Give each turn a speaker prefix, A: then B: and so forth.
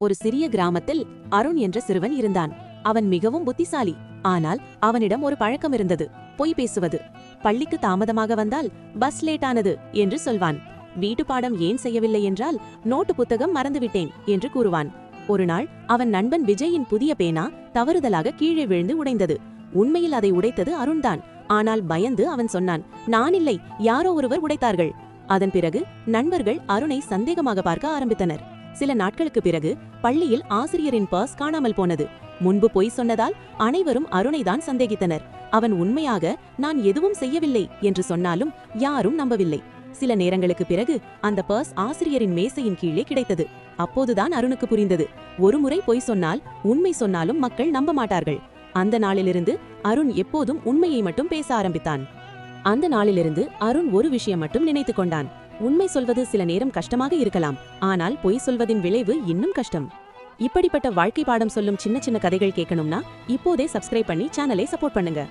A: ஒரு சிறிய கிராமத்தில் அருண் என்ற சிறுவன் இருந்தான். அவன் மிகவும் புத்திசாலி. ஆனால் அவனிடம் ஒரு பழக்கம் இருந்தது, பொய் பேசுவது. பள்ளிக்கு தாமதமாக வந்தால் பஸ் லேட் ஆனது என்று சொல்வான். வீட்டு பாடம் ஏன் செய்யவில்லை என்றால் நோட்டு புத்தகம் மறந்துவிட்டேன் என்று கூறுவான். ஒரு நாள் அவன் நண்பன் விஜயின் புதிய பேனா தவறுதலாக கீழே விழுந்து உடைந்தது. உண்மையில் அதை உடைத்தது அருண்தான். ஆனால் பயந்து அவன் சொன்னான், நான் இல்லை, யாரோ ஒருவர் உடைத்தார்கள். அதன் பிறகு நண்பர்கள் அருணை சந்தேகமாக பார்க்க ஆரம்பித்தனர். சில நாட்களுக்கு பிறகு பள்ளியில் ஆசிரியரின் பர்ஸ் காணாமல் போனது. முன்பு பொய் சொன்னதால் அனைவரும் அருணைதான் சந்தேகித்தனர். அவன் உண்மையாக நான் எதுவும் செய்யவில்லை என்று சொன்னாலும் யாரும் நம்பவில்லை. சில நேரங்களுக்கு பிறகு அந்த பர்ஸ் ஆசிரியரின் மேசையின் கீழே கிடைத்தது. அப்போதுதான் அருணுக்கு புரிந்தது, ஒருமுறை பொய் சொன்னால் உண்மை சொன்னாலும் மக்கள் நம்ப மாட்டார்கள். அந்த நாளிலிருந்து அருண் எப்போதும் உண்மையை மட்டும் பேச ஆரம்பித்தான். அந்த நாளிலிருந்து அருண் ஒரு விஷயம் மட்டும் நினைத்துக் கொண்டான். உண்மை சொல்வது சில நேரம் கஷ்டமாக இருக்கலாம், ஆனால் பொய் சொல்வதின் விளைவு இன்னும் கஷ்டம். இப்படிப்பட்ட வாழ்க்கை பாடம் சொல்லும் சின்ன சின்ன கதைகள் கேட்கணும்னா இப்போதே சப்ஸ்கிரைப் பண்ணி சேனலை சப்போர்ட் பண்ணுங்க.